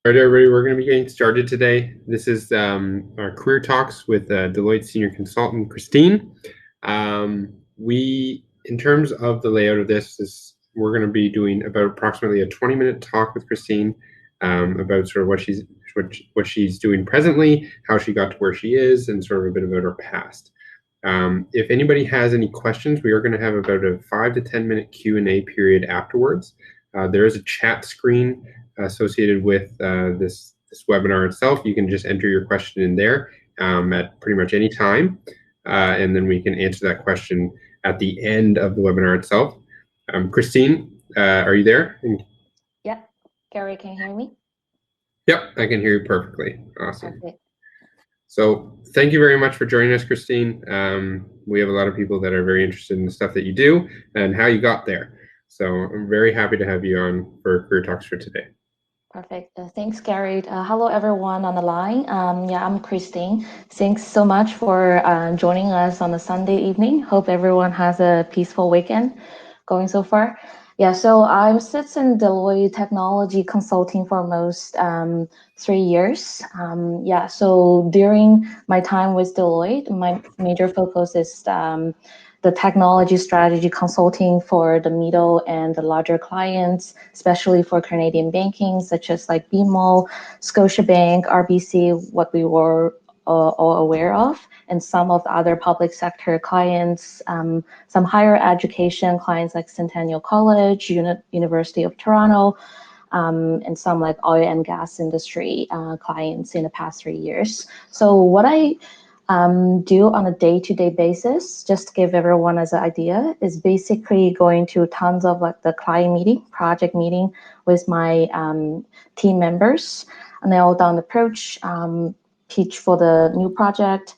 All right, everybody, we're going to be getting started today. This is our career talks with Deloitte senior consultant Christine. In terms of the layout of this, we're going to be doing about approximately a 20-minute talk with Christine about sort of what she's doing presently, how she got to where she is, and sort of a bit about her past. If anybody has any questions, we are going to have about a 5 to 10 minute Q&A period afterwards. There is a chat screen associated with this webinar itself. You can just enter your question in there at pretty much any time, and then we can answer that question at the end of the webinar itself. Christine, are you there? Yeah, Gary, can you hear me? Yep, I can hear you perfectly. Awesome. Okay. So thank you very much for joining us, Christine. We have a lot of people that are very interested in the stuff that you do and how you got there. So I'm very happy to have you on for Career Talks for today. Perfect. Thanks, Gary. Hello, everyone on the line. Yeah, I'm Christine. Thanks so much for joining us on a Sunday evening. Hope everyone has a peaceful weekend going so far. Yeah, so I'm sits in Deloitte Technology Consulting for almost 3 years. Yeah, so during my time with Deloitte, my major focus is the technology strategy consulting for the middle and the larger clients, especially for Canadian banking, such as like BMO, Scotiabank, RBC, what we were all aware of, and some of the other public sector clients, some higher education clients like Centennial College, University of Toronto, and some like oil and gas industry clients in the past 3 years. So what I do on a day-to-day basis, just to give everyone as an idea, is basically going to tons of like the client meeting, project meeting with my team members, nail down the approach, pitch for the new project,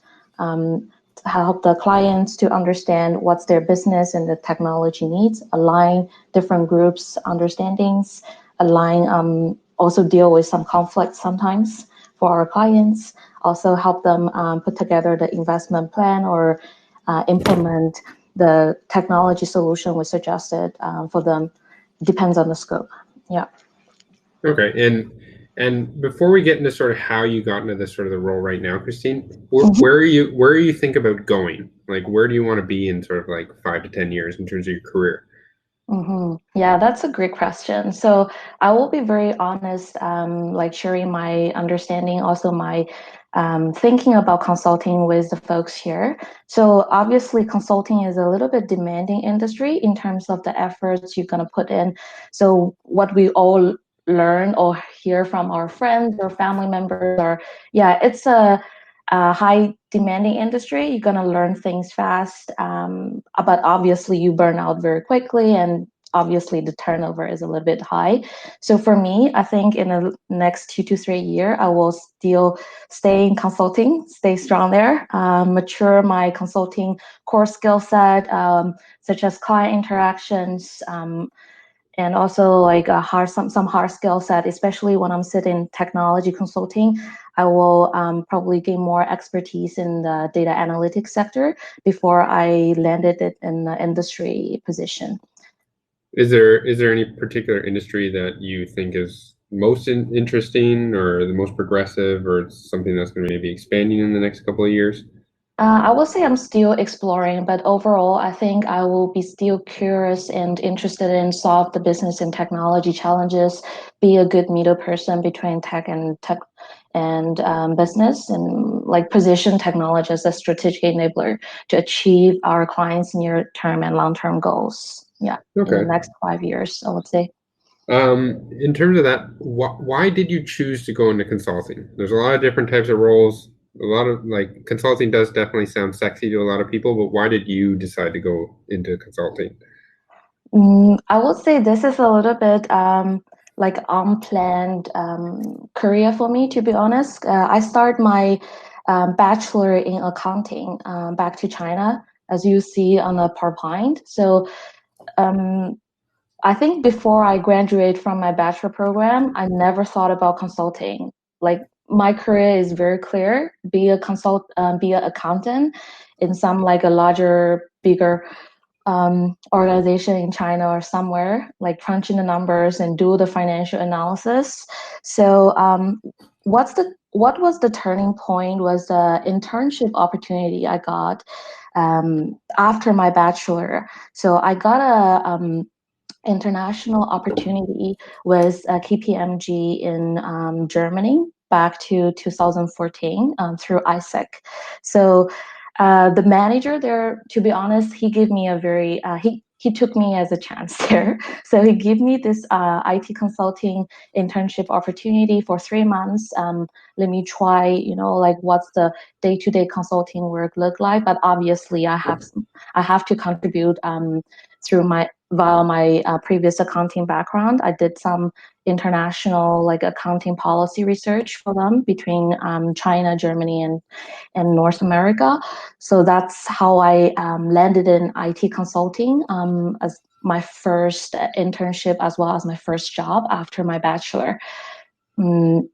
help the clients to understand what's their business and the technology needs, align different groups' understandings, align, also deal with some conflicts sometimes for our clients, also help them put together the investment plan or implement the technology solution we suggested for them. Depends on the scope. Yeah. Okay, and before we get into sort of how you got into this sort of the role right now, Christine, where are you think about going? Like, where do you want to be in sort of like 5 to 10 years in terms of your career? Yeah, that's a great question. So I will be very honest, like sharing my understanding, also my thinking about consulting with the folks here. So obviously consulting is a little bit demanding industry in terms of the efforts you're going to put in. So what we all learn or hear from our friends or family members are, yeah, it's a high demanding industry. You're going to learn things fast, but obviously you burn out very quickly, and obviously the turnover is a little bit high. So for me, I think in the next 2 to 3 years, I will still stay in consulting, stay strong there, mature my consulting core skill set, such as client interactions, and also like some hard skill set, especially when I'm sitting technology consulting. I will probably gain more expertise in the data analytics sector before I landed it in the industry position. Is there any particular industry that you think is most interesting or the most progressive, or something that's going to maybe expanding in the next couple of years? I would say I'm still exploring, but overall, I think I will be still curious and interested in solve the business and technology challenges, be a good middle person between tech and business, and like position technology as a strategic enabler to achieve our clients' near-term and long-term goals. Yeah, Okay. in the next 5 years, I would say. In terms of that, why did you choose to go into consulting? There's a lot of different types of roles. A lot of like consulting does definitely sound sexy to a lot of people, but why did you decide to go into consulting? I would say this is a little bit like unplanned career for me, to be honest. I start my bachelor in accounting back to China, as you see on the PowerPoint. So I think before I graduate from my bachelor program, I never thought about consulting. Like my career is very clear: be an accountant in some like a larger, bigger organization in China or somewhere, like crunching the numbers and do the financial analysis. So what was the turning point was the internship opportunity I got after my bachelor. So I got a international opportunity with Kpmg in Germany back to 2014 through ISEC. So the manager there, to be honest, he gave me a very he took me as a chance there. So he gave me this IT consulting internship opportunity for 3 months. Let me try, like what's the day-to-day consulting work look like. But obviously, I have to contribute through my via my previous accounting background. I did some international like accounting policy research for them between China, Germany, and North America. So that's how I landed in IT consulting as my first internship as well as my first job after my bachelor. Mm,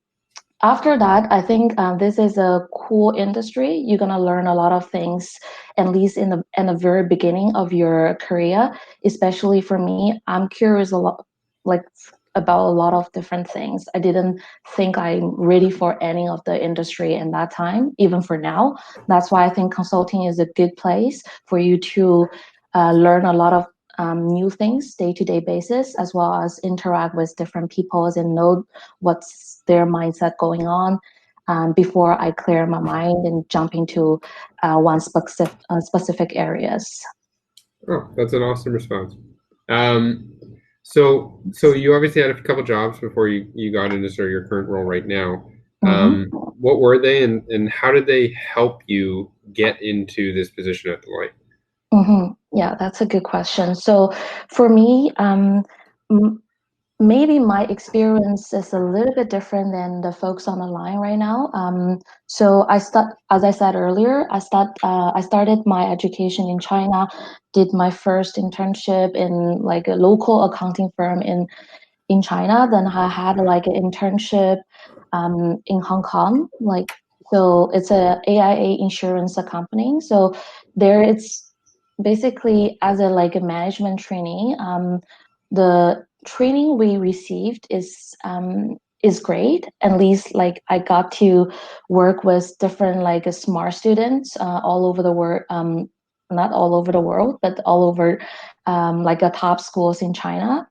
After that, I think this is a cool industry. You're gonna learn a lot of things, at least in the very beginning of your career. Especially for me, I'm curious a lot, like about a lot of different things. I didn't think I'm ready for any of the industry in that time, even for now. That's why I think consulting is a good place for you to learn a lot of new things day-to-day basis, as well as interact with different people and know what's their mindset going on before I clear my mind and jump into one specific areas. Oh, that's an awesome response. So you obviously had a couple jobs before you got into sort of your current role right now. Mm-hmm. What were they, and how did they help you get into this position at Deloitte? Mm-hmm. Yeah, that's a good question. So for me, m- maybe my experience is a little bit different than the folks on the line right now. So as I said earlier, I started my education in China, did my first internship in like a local accounting firm in China. Then I had like an internship in Hong Kong. Like so, it's a AIA insurance company. So there, it's basically as a like a management trainee. The training we received is great. At least like I got to work with different like smart students all over the world. Not all over the world, but all over like the top schools in China.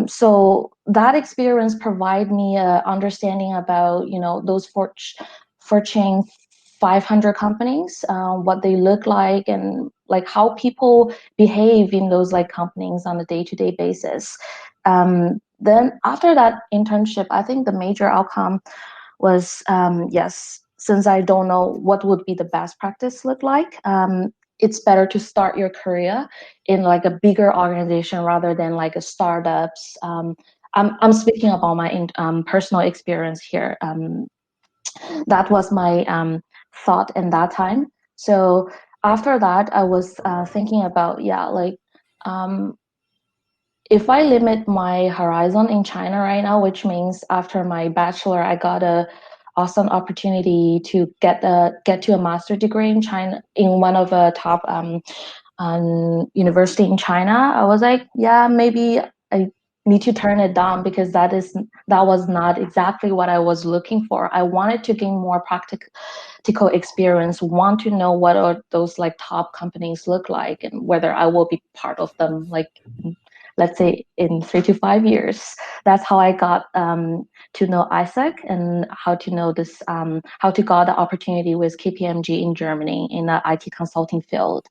So that experience provide me a understanding about those Fortune 500 companies, what they look like, and like how people behave in those like companies on a day-to-day basis. Then after that internship, I think the major outcome was yes, since I don't know what would be the best practice look like, it's better to start your career in like a bigger organization rather than like a startups. I'm speaking about my personal experience here. That was my thought in that time. So after that, I was thinking about like um, if I limit my horizon in China right now, which means after my bachelor, I got a awesome opportunity to get to a master degree in China in one of the top university in China. I was like, yeah, maybe I need to turn it down because that was not exactly what I was looking for. I wanted to gain more practical experience, want to know what are those like top companies look like and whether I will be part of them, like let's say in 3 to 5 years. That's how I got to know Isaac and how to know this, how to got the opportunity with KPMG in Germany in the IT consulting field.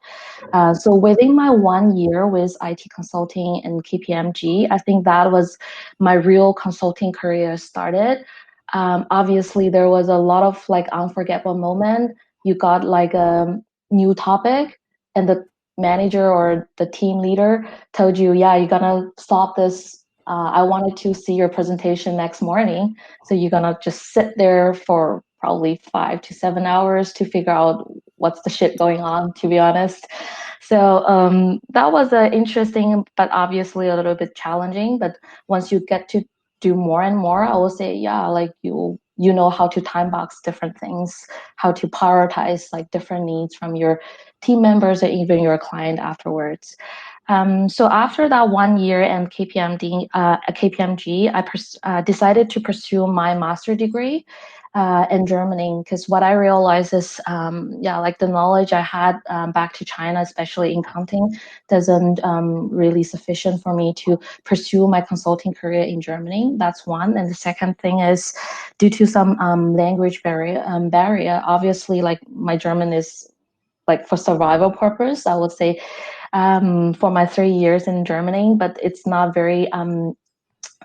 So within my 1 year with IT consulting and KPMG, I think that was my real consulting career started. Obviously, there was a lot of like unforgettable moment. You got like a new topic, and the manager or the team leader told you, "Yeah, you're gonna stop this. I wanted to see your presentation next morning." So you're gonna just sit there for probably 5 to 7 hours to figure out what's the shit going on, to be honest. So that was interesting, but obviously a little bit challenging. But once you get to do more and more, I will say, yeah, like you you know how to time box different things, how to prioritize like different needs from your team members or even your client afterwards. So after that 1 year in KPMG, I decided to pursue my master degree in Germany, because what I realized is, like the knowledge I had back to China, especially in accounting, doesn't really sufficient for me to pursue my consulting career in Germany. That's one. And the second thing is due to some language barrier. Obviously, like my German is like for survival purpose, I would say, for my 3 years in Germany, but it's not very,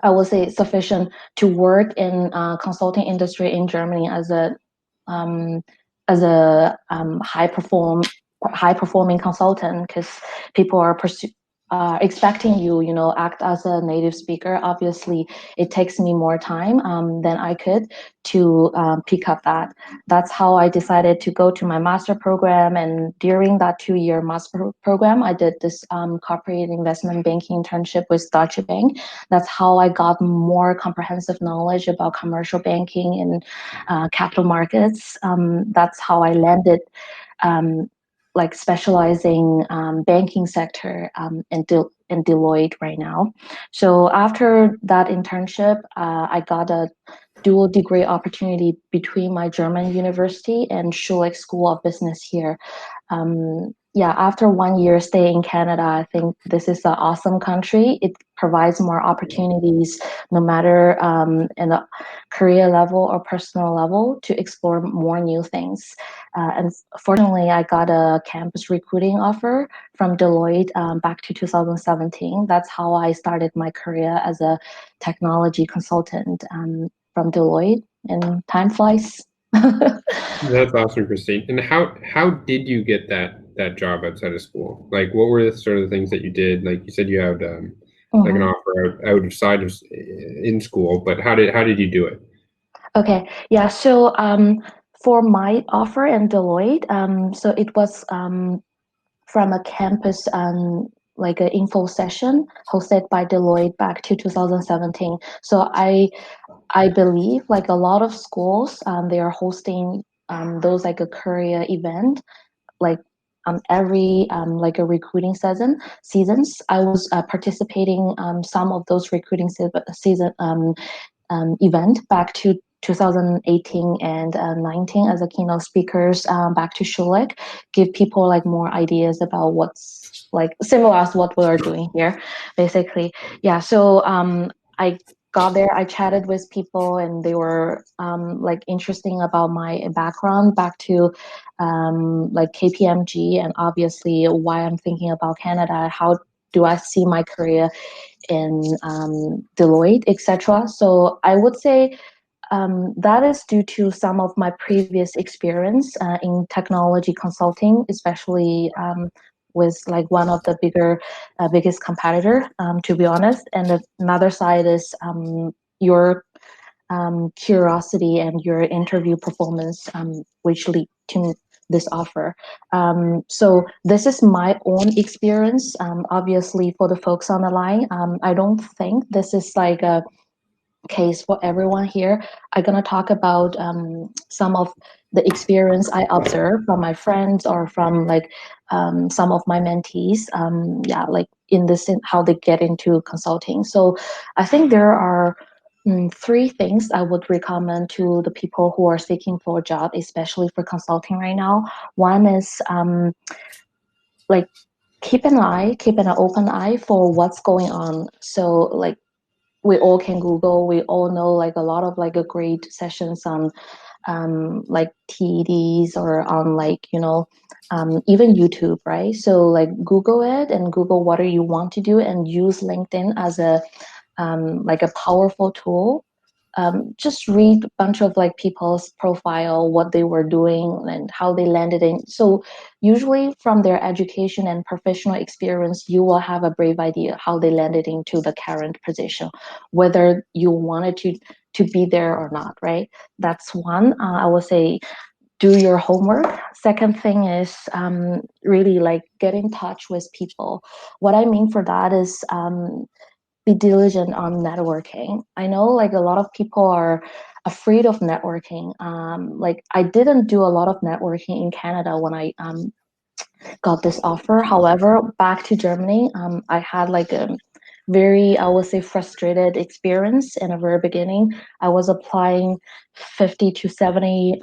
I would say, sufficient to work in consulting industry in Germany um, as a high performing consultant, because people are expecting you know, act as a native speaker. Obviously, it takes me more time than I could to pick up that. That's how I decided to go to my master program. And during that 2 year master program, I did this corporate investment banking internship with Deutsche Bank. That's how I got more comprehensive knowledge about commercial banking and capital markets. That's how I landed like specializing banking sector in Deloitte right now. So after that internship, I got a dual degree opportunity between my German university and Schulich School of Business here. After 1 year stay in Canada, I think this is an awesome country. It provides more opportunities, no matter in a career level or personal level, to explore more new things. And fortunately, I got a campus recruiting offer from Deloitte back to 2017. That's how I started my career as a technology consultant from Deloitte, and time flies. That's awesome, Christine. And how did you get that job outside of school? Like, what were the sort of things that you did? Like you said, you had like an offer outside of in school, but how did you do it? Okay, yeah. So for my offer in Deloitte, so it was from a campus like an info session hosted by Deloitte back to 2017. So I believe like a lot of schools they are hosting those like a career event, like every like a recruiting seasons. I was participating some of those recruiting season event back to 2018 and 19 as a keynote speakers back to Schulich, give people like more ideas about what's like similar as what we are doing here, basically. Yeah, so I got there, I chatted with people, and they were like interesting about my background back to like KPMG, and obviously why I'm thinking about Canada, how do I see my career in Deloitte, etc. So I would say that is due to some of my previous experience in technology consulting, especially with like one of the biggest competitor, to be honest. And another side is your curiosity and your interview performance, which lead to this offer. So this is my own experience. Obviously, for the folks on the line, I don't think this is like a case for everyone here. I'm gonna talk about some of the experience I observed from my friends or from like some of my mentees. Like in how they get into consulting. So I think there are three things I would recommend to the people who are seeking for a job, especially for consulting right now. One is like keep an open eye for what's going on. So like we all can Google. We all know like a lot of like a great sessions on like TEDs or on like, you know, even YouTube, right? So like Google it and Google what do you want to do, and use LinkedIn as a like a powerful tool. Just read a bunch of like people's profile, what they were doing and how they landed in. So usually from their education and professional experience, you will have a brave idea how they landed into the current position, whether you wanted to be there or not, right? That's one. I would say do your homework. Second thing is really like get in touch with people. What I mean for that is be diligent on networking. I know like a lot of people are afraid of networking. Like I didn't do a lot of networking in Canada when I got this offer. However, back to Germany, I had like a very, I would say, frustrated experience in the very beginning. I was applying 50 to 70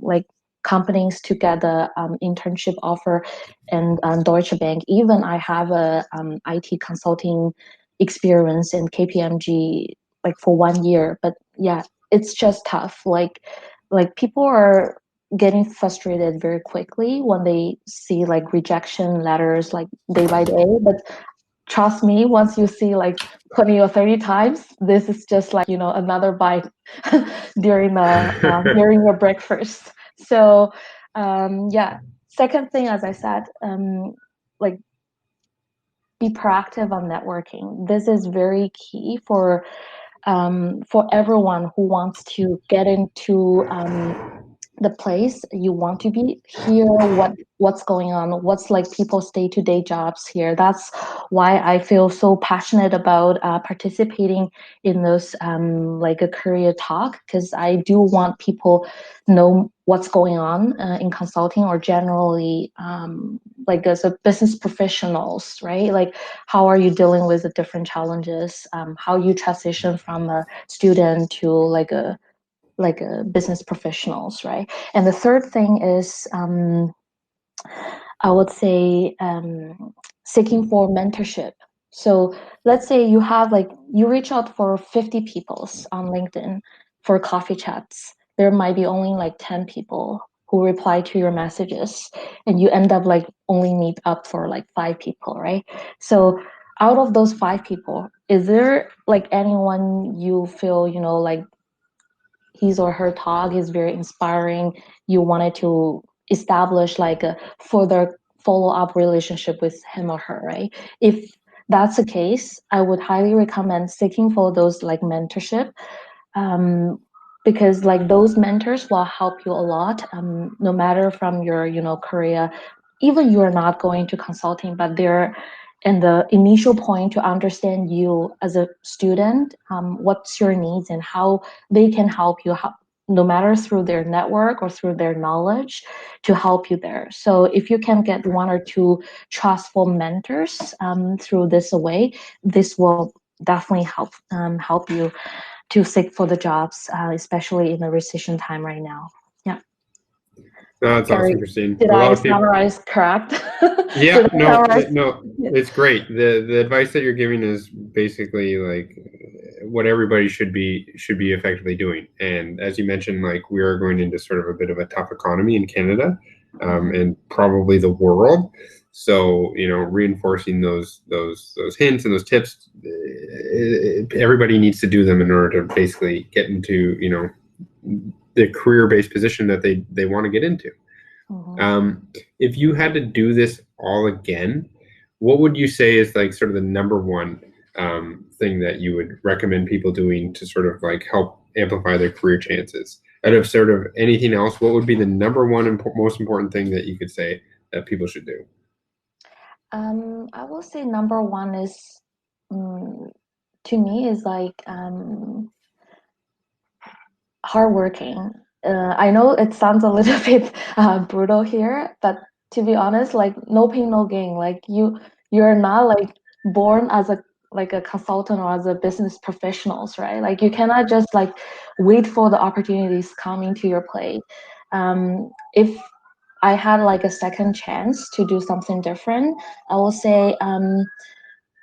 like companies to get the internship offer, and Deutsche Bank. Even I have a IT consulting experience in KPMG like for 1 year, but yeah, it's just tough. Like people are getting frustrated very quickly when they see like rejection letters like day by day. But trust me, once you see like 20 or 30 times, this is just like, another bite during your breakfast. So yeah. Second thing, as I said, like be proactive on networking. This is very key for everyone who wants to get into the place you want to be, hear what's going on, what's like people's day-to-day jobs here. That's why I feel so passionate about participating in those like a career talk, because I do want people know what's going on in consulting, or generally like as a business professionals, right? Like how are you dealing with the different challenges, how you transition from a student to like a business professionals, right? And the third thing is, I would say, seeking for mentorship. So let's say you reach out for 50 peoples on LinkedIn for coffee chats. There might be only like 10 people who reply to your messages, and you end up like only meet up for like 5 people, right? So out of those 5 people, is there like anyone you feel, like his or her talk is very inspiring, you wanted to establish like a further follow-up relationship with him or her, right? If that's the case, I would highly recommend seeking for those like mentorship, um, because like those mentors will help you a lot, no matter from your career. Even you're not going to consulting, but they're in the initial point to understand you as a student, what's your needs and how they can help you, no matter through their network or through their knowledge, to help you there. So if you can get one or two trustful mentors through this way, this will definitely help you to seek for the jobs, especially in the recession time right now. Yeah. No, that's Gary, awesome, Christine. did A I lot of people. summarize correct? Yeah, Did I no, summarize? no, Yeah. it's great. The advice that you're giving is basically like what everybody should be effectively doing. And as you mentioned, like we are going into sort of a bit of a tough economy in Canada, and probably the world. So reinforcing those hints and those tips, everybody needs to do them in order to basically get into the career-based position that they want to get into. If you had to do this all again, what would you say is like sort of the number one thing that you would recommend people doing to sort of like help amplify their career chances? Out of sort of anything else, what would be the number one most important thing that you could say that people should do? I will say number one is, to me, is like hardworking. I know it sounds a little bit brutal here, but to be honest, like no pain, no gain. Like you're not like born as a consultant or as a business professionals, right? Like you cannot just like wait for the opportunities coming to your plate. If I had like a second chance to do something different, I will say,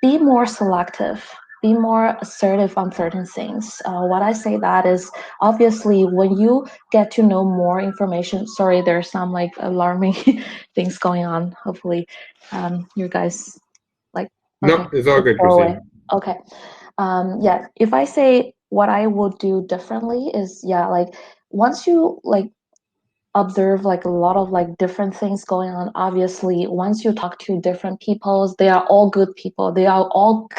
be more selective, be more assertive on certain things. What I say that is, obviously when you get to know more information, sorry, there's some like alarming things going on. Hopefully you guys like, okay, No, it's all just good, go away. Christine. Okay. Yeah, if I say what I would do differently is, yeah, like once you like observe like a lot of like different things going on, obviously once you talk to different people, they are all good people, they are all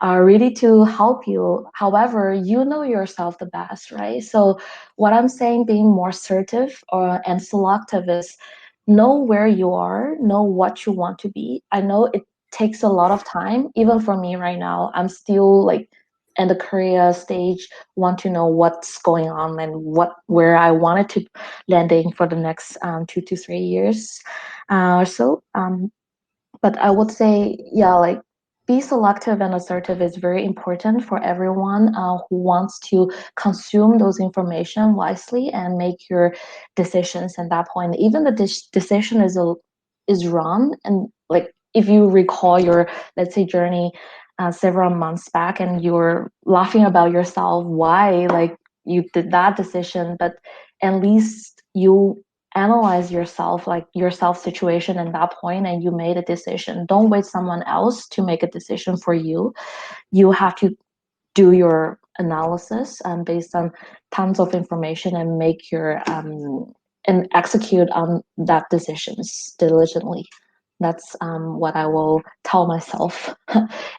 are ready to help you. However, you know yourself the best, right? So what I'm saying, being more assertive and selective, is know where you are, know what you want to be. I know it takes a lot of time, even for me right now. I'm still like and the career stage want to know what's going on and where I wanted to landing for the next 2 to 3 years or so. But I would say, yeah, like be selective and assertive is very important for everyone who wants to consume those information wisely and make your decisions at that point. Even the decision is wrong, and like if you recall your, let's say, journey several months back, and you're laughing about yourself why like you did that decision, but at least you analyze yourself, like your self situation in that point, and you made a decision. Don't wait someone else to make a decision for you. You have to do your analysis based on tons of information and make your and execute on that decisions diligently. That's what I will tell myself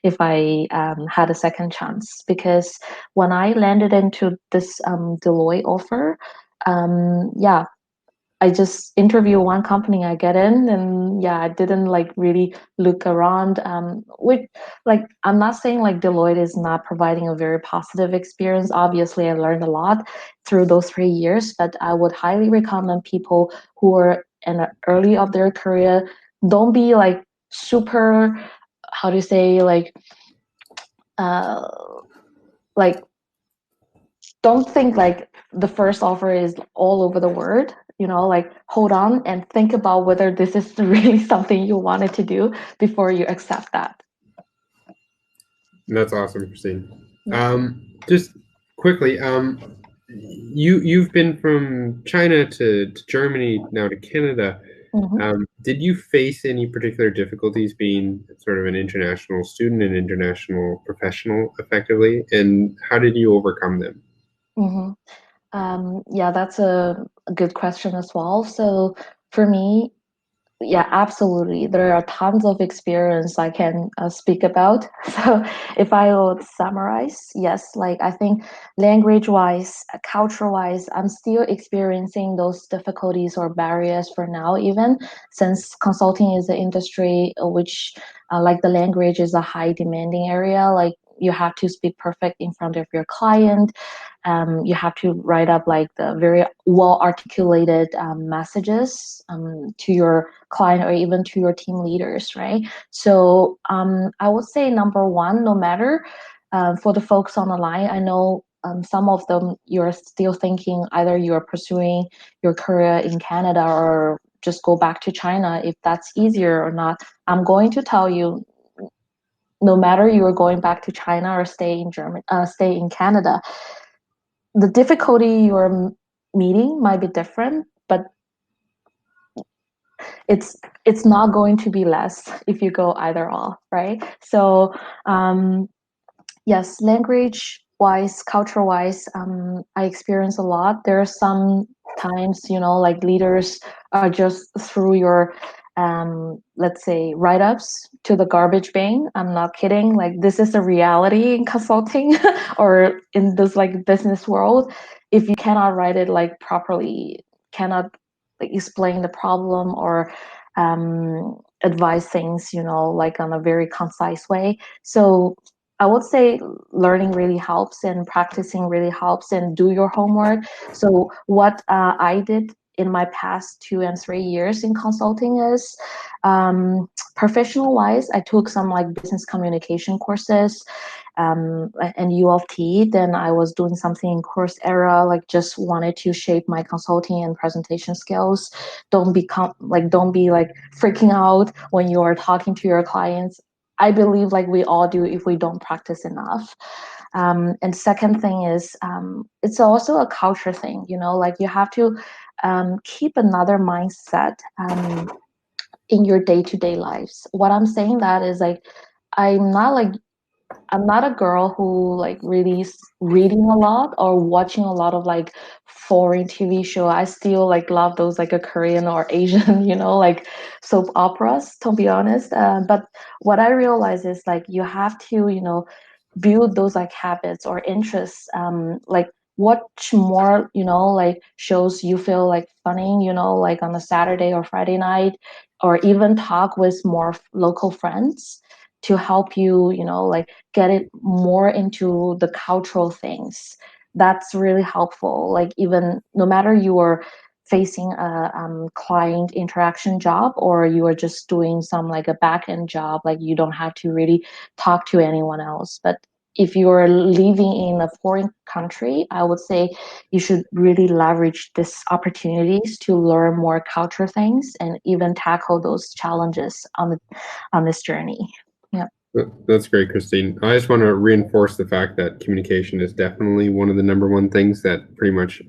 if I had a second chance. Because when I landed into this Deloitte offer, yeah, I just interview one company, I get in, and yeah, I didn't like really look around. Which, like, I'm not saying like Deloitte is not providing a very positive experience. Obviously, I learned a lot through those 3 years, but I would highly recommend people who are in the early of their career, don't be like super, how do you say, uh, like don't think like the first offer is all over the world. Like hold on and think about whether this is really something you wanted to do before you accept that. That's awesome, Christine. Just quickly, you've been from China to Germany, now to Canada. Did you face any particular difficulties being sort of an international student and international professional effectively? And how did you overcome them? Yeah, that's a good question as well. So for me, yeah, absolutely. There are tons of experience I can speak about. So if I would summarize, yes, like I think language-wise, culture-wise, I'm still experiencing those difficulties or barriers for now, even since consulting is an industry which, like the language is a high demanding area. Like you have to speak perfect in front of your client. You have to write up like the very well articulated messages to your client or even to your team leaders, right? So I would say number one, no matter for the folks on the line, I know some of them you're still thinking either you're pursuing your career in Canada or just go back to China if that's easier or not. I'm going to tell you, no matter you're going back to China or stay in Canada, the difficulty you're meeting might be different, but it's not going to be less if you go either off, right? So yes, language wise, culture wise, I experience a lot. There are some times, like leaders are just through your let's say write-ups to the garbage bin. I'm not kidding. Like this is a reality in consulting or in this like business world. If you cannot write it like properly, cannot like explain the problem or advise things, like on a very concise way. So I would say learning really helps and practicing really helps and do your homework. So what I did in my past 2 and 3 years in consulting is professional wise, I took some like business communication courses and U of T. Then I was doing something in Coursera, like just wanted to shape my consulting and presentation skills. Don't be like freaking out when you are talking to your clients. I believe like we all do if we don't practice enough. And second thing is it's also a culture thing, like you have to keep another mindset in your day-to-day lives. What I'm saying that is like I'm not like I'm not a girl who like really reading a lot or watching a lot of like foreign TV show. I still like love those like a Korean or Asian, like soap operas, to be honest. But what I realize is like you have to, build those like habits or interests. Like watch more, like shows you feel like funny, like on a Saturday or Friday night, or even talk with more local friends to help you, like get it more into the cultural things. That's really helpful. Like even no matter you are facing a client interaction job, or you are just doing some like a back end job, like you don't have to really talk to anyone else. But if you're living in a foreign country, I would say you should really leverage these opportunities to learn more culture things and even tackle those challenges on this journey. Yeah. That's great, Christine. I just want to reinforce the fact that communication is definitely one of the number one things that pretty much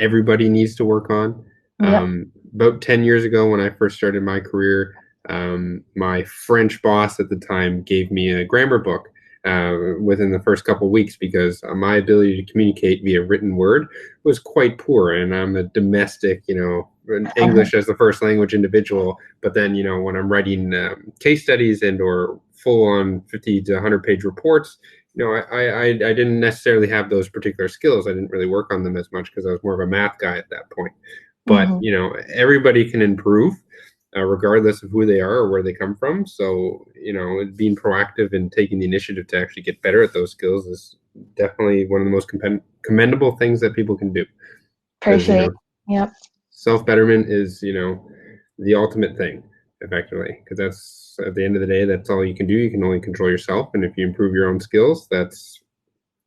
everybody needs to work on. Yep. About 10 years ago, when I first started my career, my French boss at the time gave me a grammar book within the first couple of weeks, because my ability to communicate via written word was quite poor. And I'm a domestic, English as the first language individual. But then, when I'm writing case studies and or full on 50 to 100 page reports, I didn't necessarily have those particular skills. I didn't really work on them as much because I was more of a math guy at that point. But, everybody can improve. Regardless of who they are or where they come from. So, being proactive and taking the initiative to actually get better at those skills is definitely one of the most commendable things that people can do. Appreciate. Yep. Self-betterment is, the ultimate thing, effectively, because that's at the end of the day, that's all you can do. You can only control yourself. And if you improve your own skills, that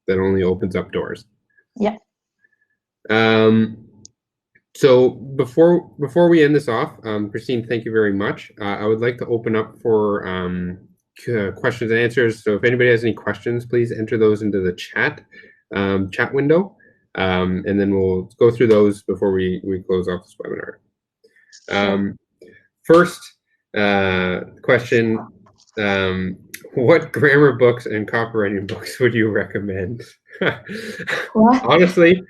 only opens up doors. Yeah. So before we end this off, Christine, thank you very much. I would like to open up for questions and answers. So if anybody has any questions, please enter those into the chat window, and then we'll go through those before we close off this webinar. First question: what grammar books and copywriting books would you recommend? Honestly,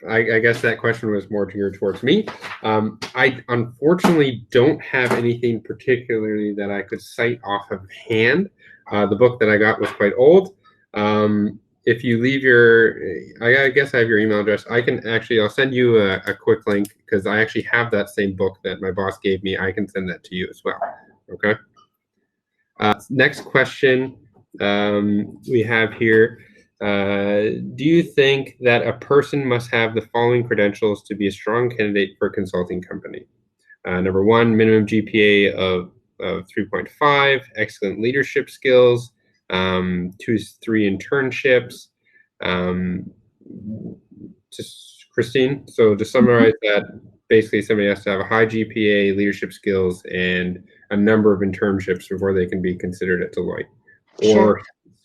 I guess that question was more geared towards me. I unfortunately don't have anything particularly that I could cite off of hand. The book that I got was quite old. If you leave I guess I have your email address. I'll send you a quick link, because I actually have that same book that my boss gave me. I can send that to you as well. Okay. Next question we have here. Do you think that a person must have the following credentials to be a strong candidate for a consulting company? Number one, minimum GPA of 3.5, excellent leadership skills, 2 to 3 internships. Just Christine, so to summarize that, basically somebody has to have a high GPA, leadership skills, and a number of internships before they can be considered at Deloitte. Or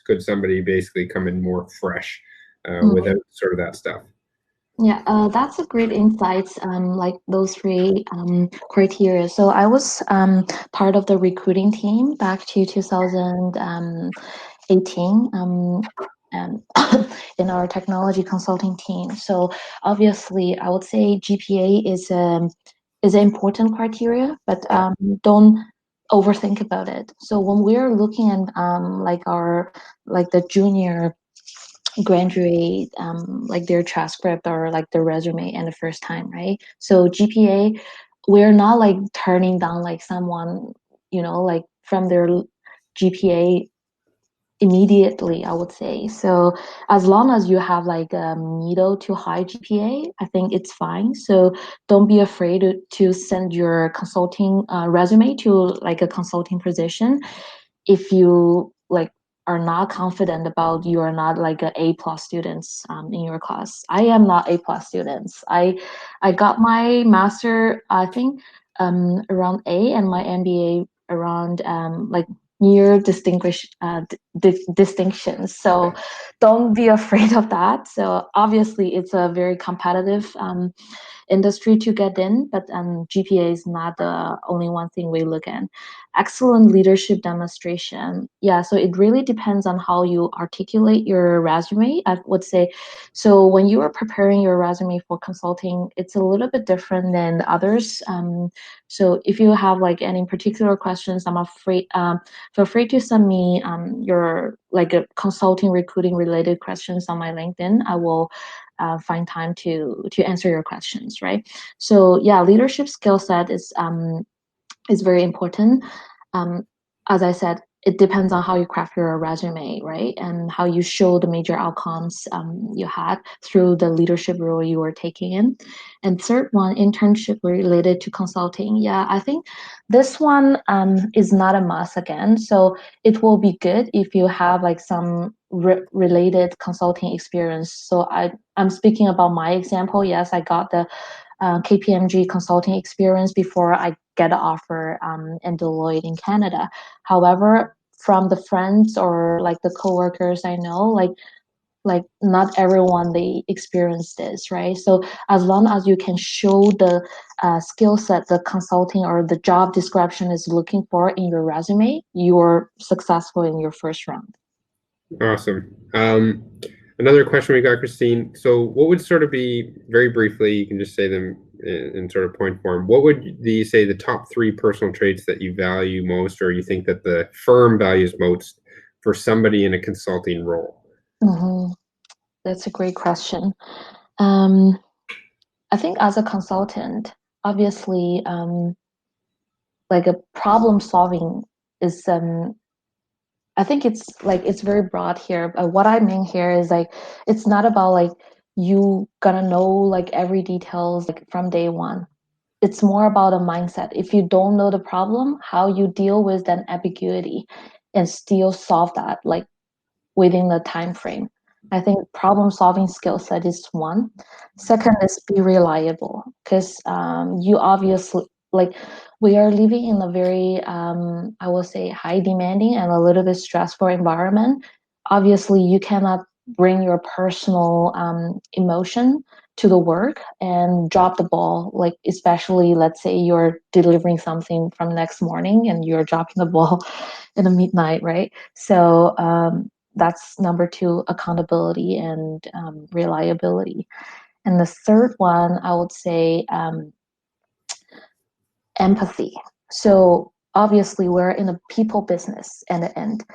could somebody basically come in more fresh without sort of that stuff? Yeah, that's a great insight. Like those 3 criteria. So I was part of the recruiting team back to 2018 in our technology consulting team. So obviously, I would say GPA is an important criteria, but don't overthink about it. So when we're looking at the junior graduate, like their transcript or like their resume and the first time, right? So GPA, we're not like turning down like someone, like from their GPA immediately, I would say. So as long as you have like a middle to high GPA, I think it's fine. So don't be afraid to send your consulting resume to like a consulting position if you like are not confident about you are not like a A+ students in your class. I am not A+ students. I got my master, I think, around A, and my MBA around like near distinctions. So don't be afraid of that. So obviously it's a very competitive industry to get in, but GPA is not the only one thing we look at. Excellent leadership demonstration. Yeah, so it really depends on how you articulate your resume, I would say. So when you are preparing your resume for consulting, it's a little bit different than others. So if you have like any particular questions, I'm afraid feel free to send me your like a consulting recruiting related questions on my LinkedIn. I will find time to answer your questions, right? So yeah, leadership skill set is very important. As I said, it depends on how you craft your resume, right? And how you show the major outcomes you had through the leadership role you were taking in. And third one, internship related to consulting. Yeah, I think this one is not a must again. So it will be good if you have like some related consulting experience. So I'm speaking about my example. Yes, I got the Kpmg consulting experience before I get an offer in Deloitte in Canada. However, from the friends or like the coworkers I know, like not everyone they experience this, right? So as long as you can show the skill set the consulting or the job description is looking for in your resume, you're successful in your first round. Awesome. Another question we got, Christine. So what would sort of be, very briefly, you can just say them in sort of point form, what would you say the top 3 personal traits that you value most, or you think that the firm values most for somebody in a consulting role? Mm-hmm. That's a great question. Um, I think as a consultant, obviously, like a problem solving is I think it's very broad here. But what I mean here is like it's not about like you gonna know like every details like from day one. It's more about a mindset. If you don't know the problem, how you deal with that ambiguity and still solve that like within the time frame. I think problem solving skill set is one. Second is be reliable because you obviously like we are living in a very I will say high demanding and a little bit stressful environment. Obviously, you cannot bring your personal emotion to the work and drop the ball, like especially let's say you're delivering something from next morning and you're dropping the ball in the midnight, right? So that's number 2, accountability and reliability. And the third one, I would say empathy. So obviously, we're in a people business in the end.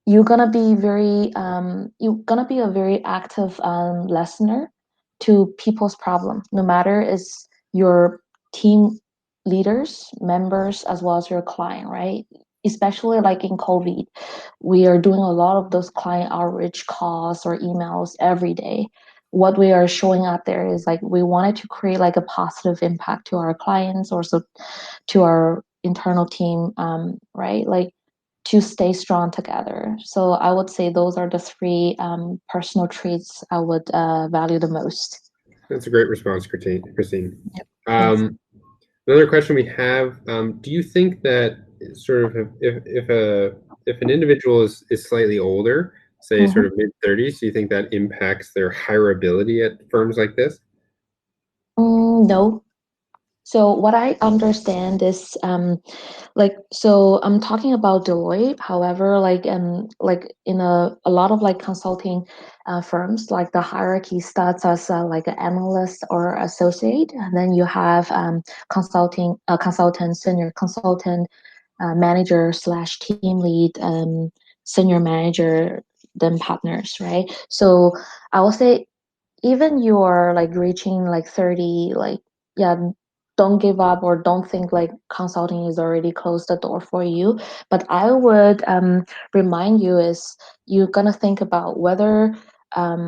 You're gonna be a very active listener to people's problem, no matter is your team leaders, members, as well as your client, right? Especially like in COVID, we are doing a lot of those client outreach calls or emails every day. What we are showing out there is like we wanted to create like a positive impact to our clients, also to our internal team, right? Like to stay strong together. So I would say those are the 3 personal traits I would value the most. That's a great response, Christine. Yep. Thanks. Another question we have, do you think that sort of if an individual is slightly older, say Mm-hmm. sort of mid-30s, do you think that impacts their hireability at firms like this? No. So what I understand is like so I'm talking about Deloitte. However, like in a lot of like consulting firms, like the hierarchy starts as like an analyst or associate, and then you have consultant, senior consultant, manager slash team lead, senior manager, then partners, right? So I will say even you're like reaching like 30, like yeah, don't give up or don't think like consulting is already closed the door for you. But I would remind you is you're gonna think about whether I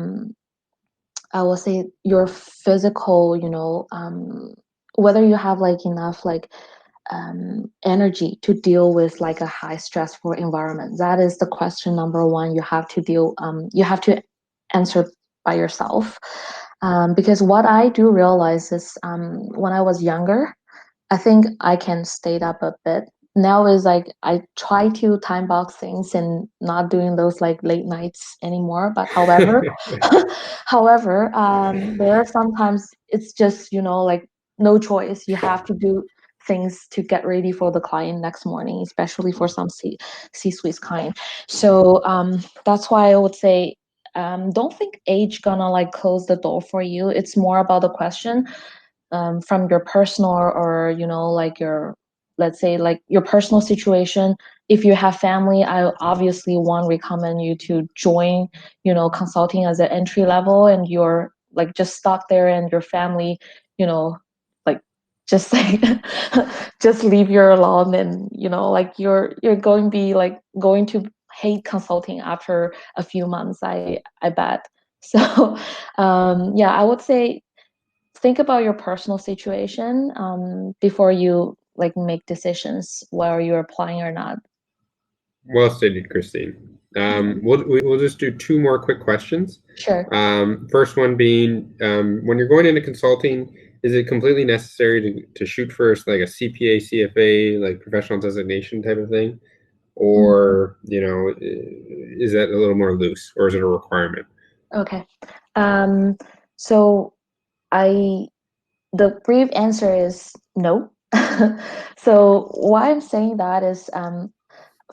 will say your physical, whether you have like enough like energy to deal with like a high stressful environment. That is the question number 1 you have to you have to answer by yourself. Because what I do realize is when I was younger, I think I can stay up a bit. Now is like I try to time box things and not doing those like late nights anymore. But however, however, there are sometimes it's just like no choice. You have to do things to get ready for the client next morning, especially for some C-suite client. So that's why I would say don't think age gonna like close the door for you. It's more about the question from your personal or like your, let's say like your personal situation. If you have family, I obviously want recommend you to join consulting as an entry level, and you're like just stuck there and your family you know like just like just leave you alone, and like you're going to be like going to hate consulting after a few months, I bet. So yeah, I would say think about your personal situation before you like make decisions whether you're applying or not. Well stated, Christine. We'll just do two more quick questions. Sure. First one being, when you're going into consulting, is it completely necessary to shoot first like a CPA, CFA, like professional designation type of thing? Or, is that a little more loose, or is it a requirement? Okay. So I the brief answer is no. So why I'm saying that is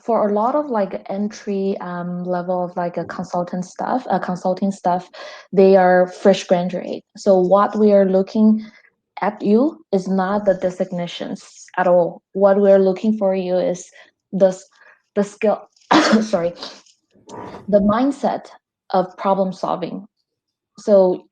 for a lot of like entry level of like a consulting stuff, they are fresh graduate. So what we are looking at you is not the designations at all. What we're looking for you is the the skill, sorry, the mindset of problem solving. So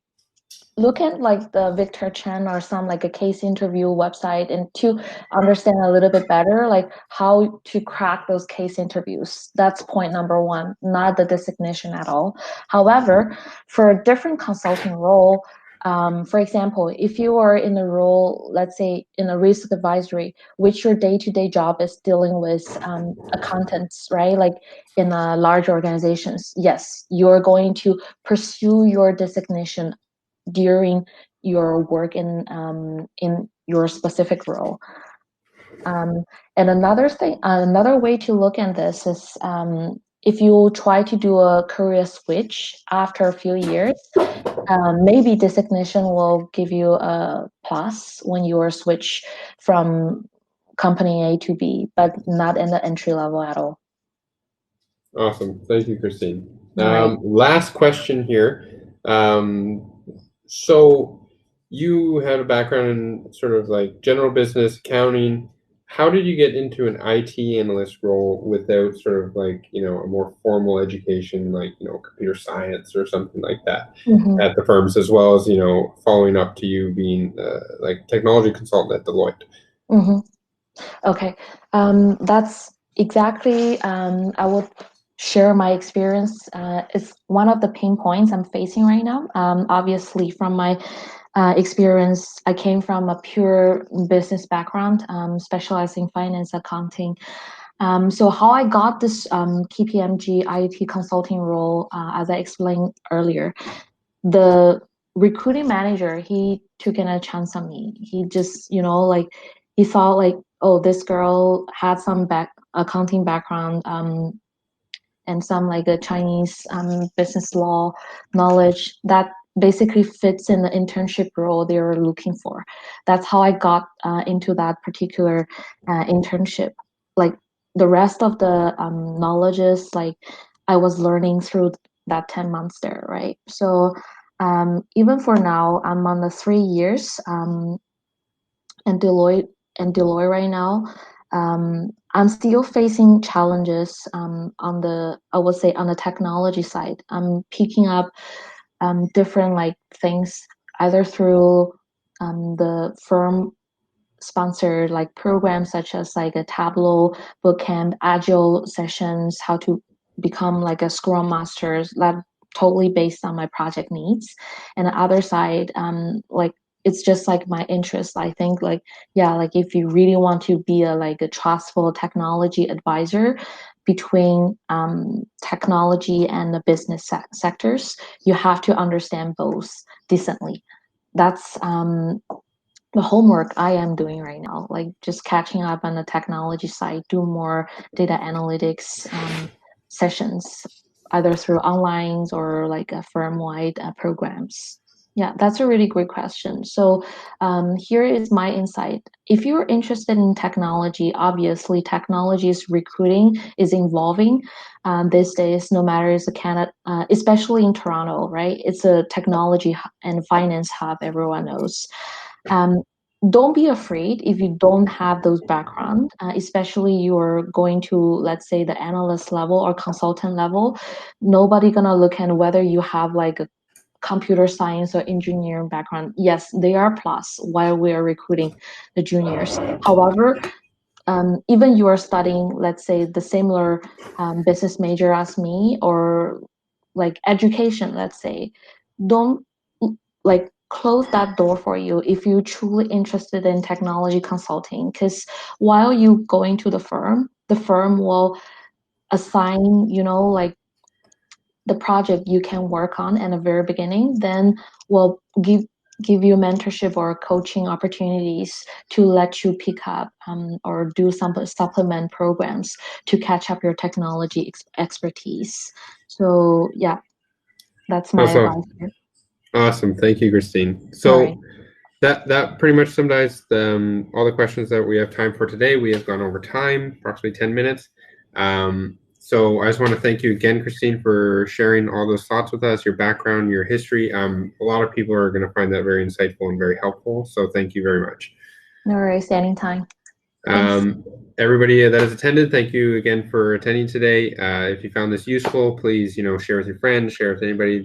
look at like the Victor Chen or some like a case interview website, and to understand a little bit better like how to crack those case interviews. That's point number one, not the designation at all. However, for a different consulting role, for example, if you are in a role, let's say in a risk advisory, which your day-to-day job is dealing with accountants, right? Like in large organizations, yes, you're going to pursue your designation during your work in your specific role. And another way to look at this is if you try to do a career switch after a few years, maybe designation will give you a plus when you are switch from company A to B, but not in the entry level at all. Awesome. Thank you, Christine. All right. Last question here. So you had a background in sort of like general business, accounting. How did you get into an IT analyst role without sort of like, a more formal education, like, computer science or something like that Mm-hmm. at the firms, as well as, following up to you being like technology consultant at Deloitte? Mm-hmm. Okay, that's exactly. I would share my experience. It's one of the pain points I'm facing right now. Obviously, from my experience, I came from a pure business background, specializing finance, accounting. So how I got this KPMG IT consulting role, as I explained earlier, the recruiting manager, he took a chance on me. He just like he thought like, oh, this girl had some accounting background, and some like a Chinese business law knowledge that basically fits in the internship role they were looking for. That's how I got into that particular internship. Like the rest of the knowledges, like I was learning through that 10 months there, right? So even for now, I'm on the 3 years and Deloitte right now. I'm still facing challenges on the, I would say, on the technology side. I'm picking up different like things either through the firm sponsored like programs such as like a Tableau bootcamp, agile sessions, how to become like a Scrum Master, that totally based on my project needs. And the other side, like it's just like my interest. I think like, yeah, like if you really want to be a like a trustful technology advisor between technology and the business sectors, you have to understand both decently. That's the homework I am doing right now, like just catching up on the technology side, do more data analytics sessions, either through online or like a firm-wide programs. Yeah, that's a really great question. So here is my insight. If you're interested in technology, obviously technology's recruiting is evolving these days, no matter it's a Canada, especially in Toronto, right? It's a technology and finance hub, everyone knows. Um, don't be afraid if you don't have those background, especially you're going to, let's say, the analyst level or consultant level. Nobody gonna look at whether you have like a computer science or engineering background, yes, they are plus while we are recruiting the juniors. However, even you are studying, let's say, the similar business major as me, or like education, let's say, don't like close that door for you if you're truly interested in technology consulting, because while you go into the firm will assign, like the project you can work on in the very beginning, then will give you mentorship or coaching opportunities to let you pick up or do some supplement programs to catch up your technology expertise. So yeah, that's my Also, advice here. awesome. Thank you, Christine. All right. So that pretty much summarized all the questions that we have time for today. We have gone over time, approximately 10 minutes. So I just want to thank you again, Christine, for sharing all those thoughts with us, your background, your history. A lot of people are going to find that very insightful and very helpful. So thank you very much. No worries, anytime. Thanks. Everybody that has attended, thank you again for attending today. If you found this useful, please, share with your friends, share with anybody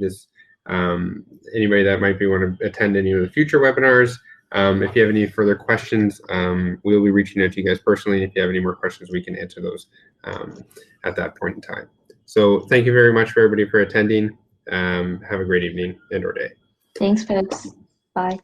that might want to attend any of the future webinars. If you have any further questions, we'll be reaching out to you guys personally. If you have any more questions, we can answer those at that point in time. So thank you very much for everybody for attending. Have a great evening and or day. Thanks, Phipps. Bye.